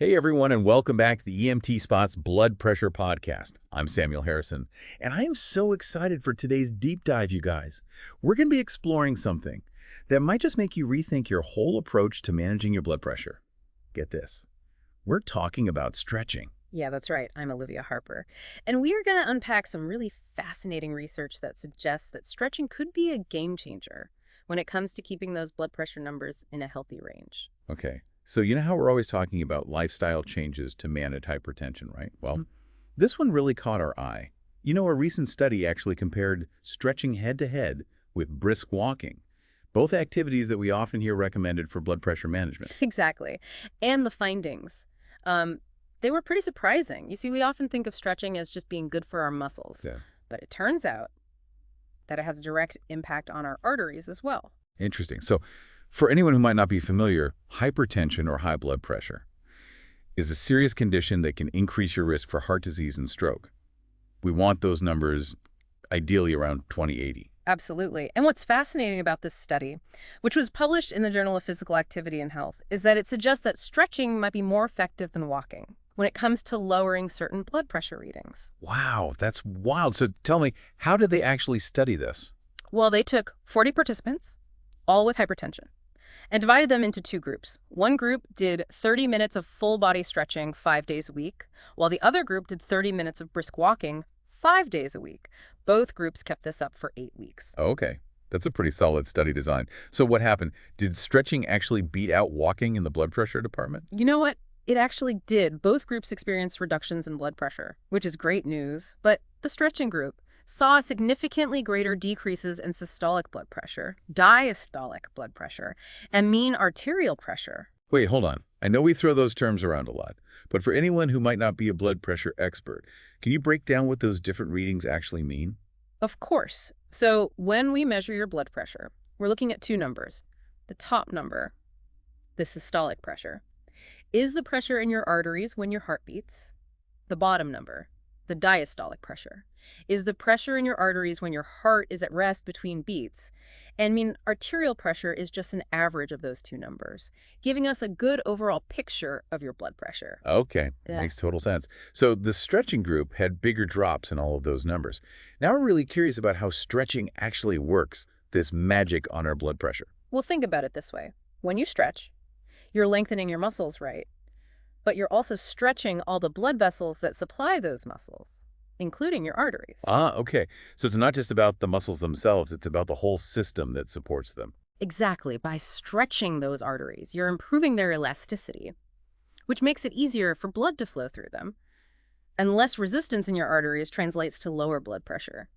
Hey everyone, and welcome back to the EMT Spot's Blood Pressure Podcast. I'm Samuel Harrison, and I am so excited for today's deep dive, you guys. We're going to be exploring something that might just make you rethink your whole approach to managing your blood pressure. Get this. We're talking about stretching. Yeah, that's right. I'm Olivia Harper. And we are going to unpack some really fascinating research that suggests that stretching could be a game changer when it comes to keeping those blood pressure numbers in a healthy range. Okay, so you know how we're always talking about lifestyle changes to manage hypertension, right? Well, this one really caught our eye. You know, a recent study actually compared stretching head-to-head with brisk walking, both activities that we often hear recommended for blood pressure management. Exactly. And the findings, they were pretty surprising. You see, we often think of stretching as just being good for our muscles, Yeah. but it turns out that it has a direct impact on our arteries as well. Interesting. So for anyone who might not be familiar, hypertension or high blood pressure is a serious condition that can increase your risk for heart disease and stroke. We want those numbers ideally around 20/80. Absolutely. And what's fascinating about this study, which was published in the Journal of Physical Activity and Health, is that it suggests that stretching might be more effective than walking when it comes to lowering certain blood pressure readings. Wow, that's wild. So tell me, how did they actually study this? Well, they took 40 participants, all with hypertension, and divided them into two groups. One group did 30 minutes of full-body stretching 5 days a week, while the other group did 30 minutes of brisk walking 5 days a week. Both groups kept this up for 8 weeks. Okay, that's a pretty solid study design. So what happened? Did stretching actually beat out walking in the blood pressure department? You know what? It actually did. Both groups experienced reductions in blood pressure, which is great news. But the stretching group saw significantly greater decreases in systolic blood pressure, diastolic blood pressure, and mean arterial pressure. Wait, hold on. I know we throw those terms around a lot, but for anyone who might not be a blood pressure expert, can you break down what those different readings actually mean? Of course. So when we measure your blood pressure, we're looking at two numbers. The top number, the systolic pressure, is the pressure in your arteries when your heart beats. The bottom number, the diastolic pressure, is the pressure in your arteries when your heart is at rest between beats. And mean arterial pressure is just an average of those two numbers, giving us a good overall picture of your blood pressure. Okay, Yeah. makes total sense. So the stretching group had bigger drops in all of those numbers. Now we're really curious about how stretching actually works, this magic on our blood pressure. Well, think about it this way. When you stretch, you're lengthening your muscles, right? But you're also stretching all the blood vessels that supply those muscles, including your arteries. Ah, okay. So it's not just about the muscles themselves, it's about the whole system that supports them. Exactly. By stretching those arteries, you're improving their elasticity, which makes it easier for blood to flow through them. And less resistance in your arteries translates to lower blood pressure.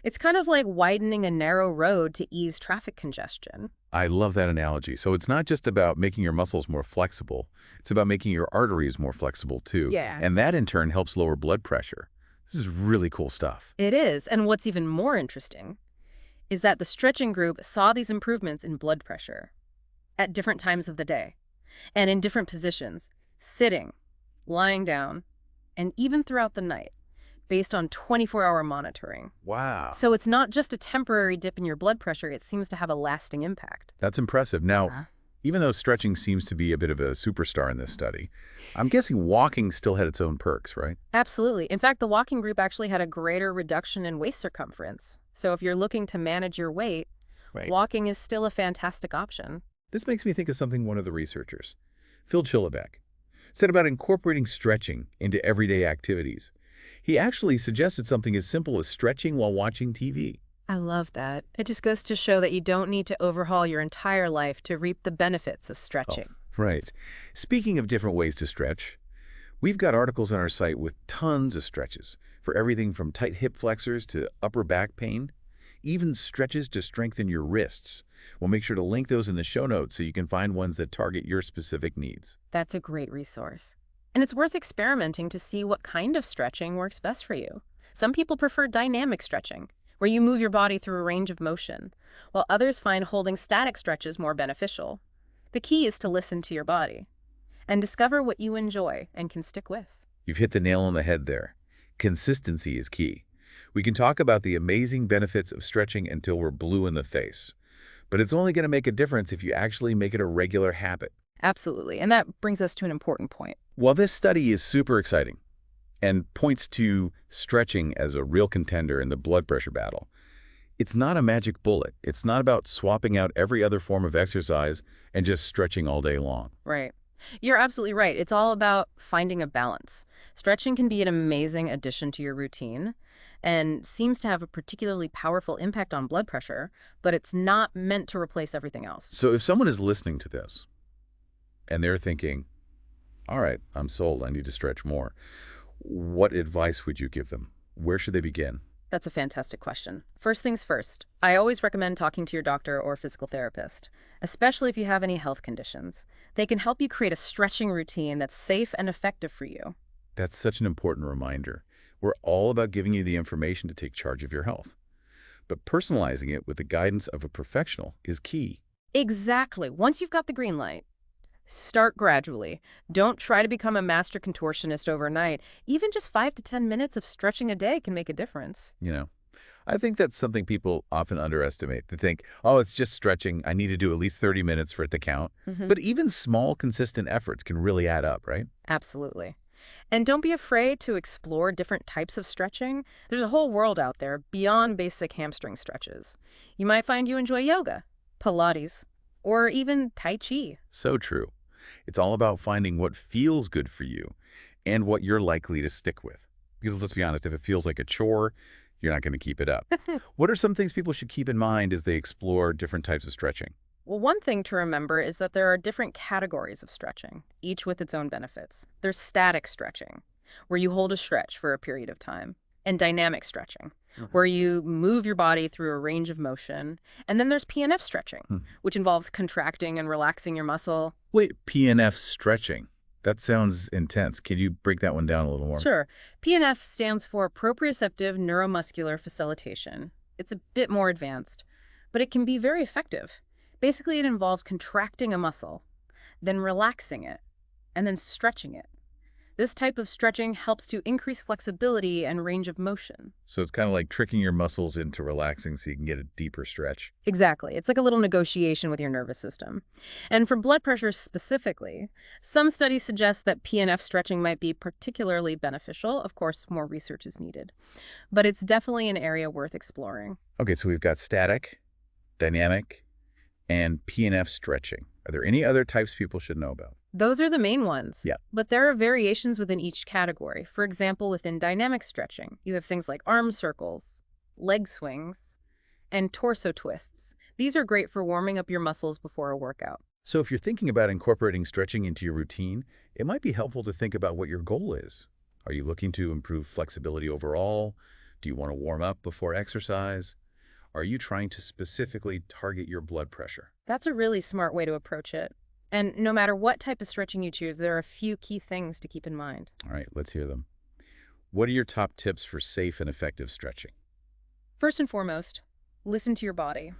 It's kind of like widening a narrow road to ease traffic congestion. I love that analogy. So it's not just about making your muscles more flexible, it's about making your arteries more flexible too. Yeah. And that in turn helps lower blood pressure. This is really cool stuff. It is. And what's even more interesting is that the stretching group saw these improvements in blood pressure at different times of the day and in different positions, sitting, lying down, and even throughout the night, based on 24-hour monitoring. Wow. So it's not just a temporary dip in your blood pressure, it seems to have a lasting impact. That's impressive. Now, even though stretching seems to be a bit of a superstar in this study, I'm guessing walking still had its own perks, right? Absolutely. In fact, the walking group actually had a greater reduction in waist circumference. So if you're looking to manage your weight, Right. walking is still a fantastic option. This makes me think of something one of the researchers, Phil Chillibeck, said about incorporating stretching into everyday activities. He actually suggested something as simple as stretching while watching TV. I love that. It just goes to show that you don't need to overhaul your entire life to reap the benefits of stretching. Right. Speaking of different ways to stretch, we've got articles on our site with tons of stretches for everything from tight hip flexors to upper back pain, even stretches to strengthen your wrists. We'll make sure to link those in the show notes so you can find ones that target your specific needs. That's a great resource. And it's worth experimenting to see what kind of stretching works best for you. Some people prefer dynamic stretching, where you move your body through a range of motion, while others find holding static stretches more beneficial. The key is to listen to your body and discover what you enjoy and can stick with. You've hit the nail on the head there. Consistency is key. We can talk about the amazing benefits of stretching until we're blue in the face, but it's only going to make a difference if you actually make it a regular habit. Absolutely. And that brings us to an important point. While this study is super exciting and points to stretching as a real contender in the blood pressure battle, it's not a magic bullet. It's not about swapping out every other form of exercise and just stretching all day long. Right. You're absolutely right. It's all about finding a balance. Stretching can be an amazing addition to your routine and seems to have a particularly powerful impact on blood pressure, but it's not meant to replace everything else. So if someone is listening to this and they're thinking, all right, I'm sold, I need to stretch more, what advice would you give them? Where should they begin? That's a fantastic question. First things first, I always recommend talking to your doctor or physical therapist, especially if you have any health conditions. They can help you create a stretching routine that's safe and effective for you. That's such an important reminder. We're all about giving you the information to take charge of your health. But personalizing it with the guidance of a professional is key. Exactly. Once you've got the green light, start gradually. Don't try to become a master contortionist overnight. Even just 5 to 10 minutes of stretching a day can make a difference. I think that's something people often underestimate. They think, oh, it's just stretching. I need to do at least 30 minutes for it to count. But even small, consistent efforts can really add up, right? Absolutely. And don't be afraid to explore different types of stretching. There's a whole world out there beyond basic hamstring stretches. You might find you enjoy yoga, Pilates, or even Tai Chi. So true. It's all about finding what feels good for you and what you're likely to stick with. Because let's be honest, if it feels like a chore, you're not going to keep it up. What are some things people should keep in mind as they explore different types of stretching? Well, one thing to remember is that there are different categories of stretching, each with its own benefits. There's static stretching, where you hold a stretch for a period of time, and dynamic stretching, where you move your body through a range of motion. And then there's PNF stretching, which involves contracting and relaxing your muscle. Wait, PNF stretching. That sounds intense. Could you break that one down a little more? Sure. PNF stands for proprioceptive neuromuscular facilitation. It's a bit more advanced, but it can be very effective. Basically, it involves contracting a muscle, then relaxing it, and then stretching it. This type of stretching helps to increase flexibility and range of motion. So it's kind of like tricking your muscles into relaxing so you can get a deeper stretch. Exactly. It's like a little negotiation with your nervous system. And for blood pressure specifically, some studies suggest that PNF stretching might be particularly beneficial. Of course, more research is needed. But it's definitely an area worth exploring. Okay, so we've got static, dynamic, and PNF stretching. Are there any other types people should know about? Those are the main ones. Yeah. But there are variations within each category. For example, within dynamic stretching, you have things like arm circles, leg swings, and torso twists. These are great for warming up your muscles before a workout. So if you're thinking about incorporating stretching into your routine, it might be helpful to think about what your goal is. Are you looking to improve flexibility overall? Do you want to warm up before exercise? Are you trying to specifically target your blood pressure? That's a really smart way to approach it. And no matter what type of stretching you choose, there are a few key things to keep in mind. All right, let's hear them. What are your top tips for safe and effective stretching? First and foremost, listen to your body.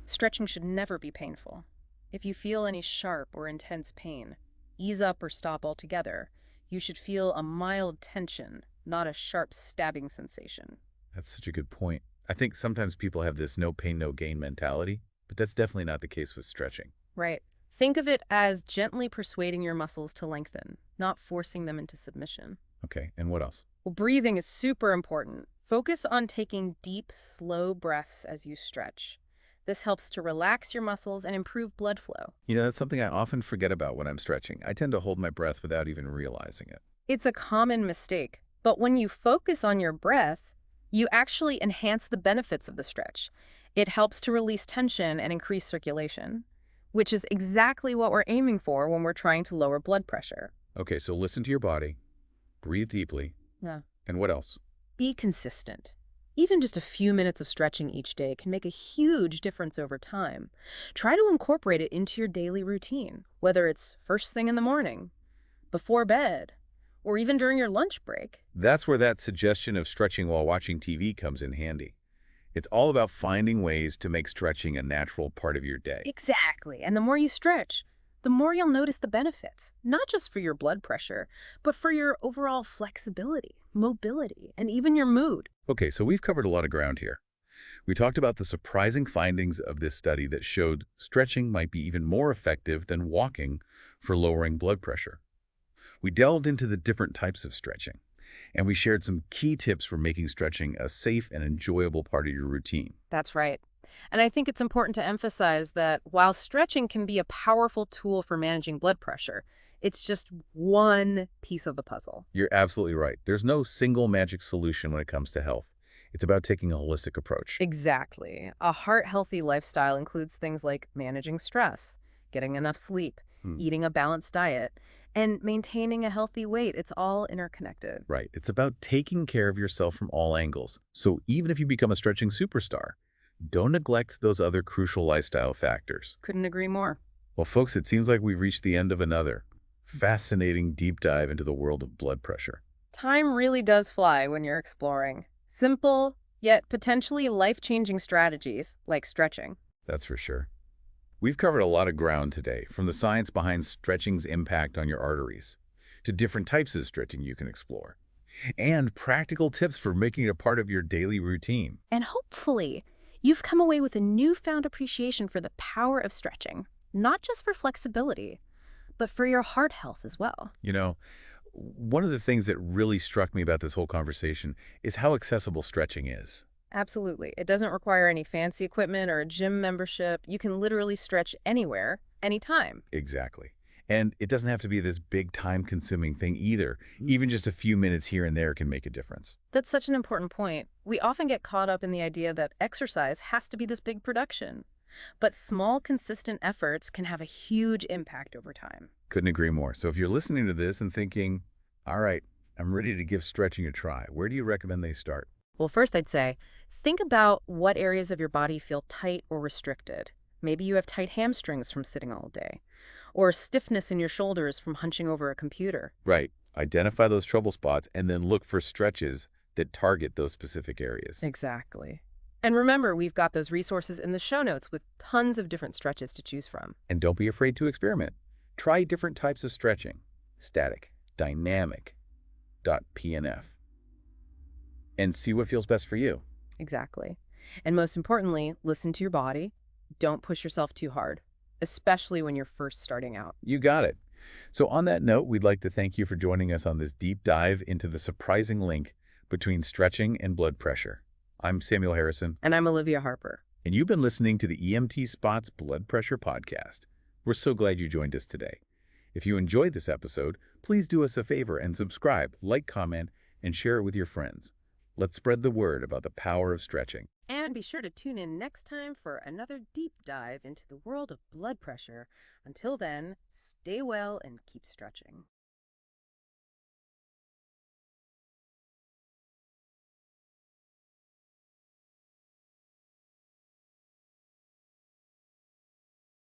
Stretching should never be painful. If you feel any sharp or intense pain, ease up or stop altogether. You should feel a mild tension, not a sharp stabbing sensation. That's such a good point. I think sometimes people have this no pain, no gain mentality, but that's definitely not the case with stretching. Right. Think of it as gently persuading your muscles to lengthen, not forcing them into submission. Okay, and what else? Well, breathing is super important. Focus on taking deep, slow breaths as you stretch. This helps to relax your muscles and improve blood flow. That's something I often forget about when I'm stretching. I tend to hold my breath without even realizing it. It's a common mistake, but when you focus on your breath, you actually enhance the benefits of the stretch. It helps to release tension and increase circulation, which is exactly what we're aiming for when we're trying to lower blood pressure. Okay, so listen to your body, breathe deeply, Yeah. and what else? Be consistent. Even just a few minutes of stretching each day can make a huge difference over time. Try to incorporate it into your daily routine, whether it's first thing in the morning, before bed, or even during your lunch break. That's where that suggestion of stretching while watching TV comes in handy. It's all about finding ways to make stretching a natural part of your day. Exactly. And the more you stretch, the more you'll notice the benefits, not just for your blood pressure, but for your overall flexibility, mobility, and even your mood. Okay, so we've covered a lot of ground here. We talked about the surprising findings of this study that showed stretching might be even more effective than walking for lowering blood pressure. We delved into the different types of stretching, and we shared some key tips for making stretching a safe and enjoyable part of your routine. That's right. And I think it's important to emphasize that while stretching can be a powerful tool for managing blood pressure, it's just one piece of the puzzle. You're absolutely right. There's no single magic solution when it comes to health. It's about taking a holistic approach. Exactly. A heart-healthy lifestyle includes things like managing stress, getting enough sleep, Hmm. eating a balanced diet, and maintaining a healthy weight. It's all interconnected. Right. It's about taking care of yourself from all angles. So even if you become a stretching superstar, don't neglect those other crucial lifestyle factors. Couldn't agree more. Well, folks, it seems like we've reached the end of another fascinating deep dive into the world of blood pressure. Time really does fly when you're exploring. Simple, yet potentially life-changing strategies like stretching. That's for sure. We've covered a lot of ground today, from the science behind stretching's impact on your arteries, to different types of stretching you can explore, and practical tips for making it a part of your daily routine. And hopefully, you've come away with a newfound appreciation for the power of stretching, not just for flexibility, but for your heart health as well. You know, one of the things that really struck me about this whole conversation is how accessible stretching is. Absolutely. It doesn't require any fancy equipment or a gym membership. You can literally stretch anywhere, anytime. Exactly. And it doesn't have to be this big time-consuming thing either. Even just a few minutes here and there can make a difference. That's such an important point. We often get caught up in the idea that exercise has to be this big production. But small, consistent efforts can have a huge impact over time. Couldn't agree more. So if you're listening to this and thinking, all right, I'm ready to give stretching a try, where do you recommend they start? Well, first I'd say, think about what areas of your body feel tight or restricted. Maybe you have tight hamstrings from sitting all day, or stiffness in your shoulders from hunching over a computer. Right. Identify those trouble spots and then look for stretches that target those specific areas. Exactly. And remember, we've got those resources in the show notes with tons of different stretches to choose from. And don't be afraid to experiment. Try different types of stretching: static, dynamic, .pnf, and see what feels best for you. Exactly. And most importantly, listen to your body. Don't push yourself too hard, especially when you're first starting out. You got it. So on that note, we'd like to thank you for joining us on this deep dive into the surprising link between stretching and blood pressure. I'm Samuel Harrison, And I'm Olivia Harper. and you've been listening to the EMTSpot's Blood Pressure Podcast. We're so glad you joined us today. If you enjoyed this episode, please do us a favor and subscribe, like, comment, and share it with your friends. Let's spread the word about the power of stretching. And be sure to tune in next time for another deep dive into the world of blood pressure. Until then, stay well and keep stretching.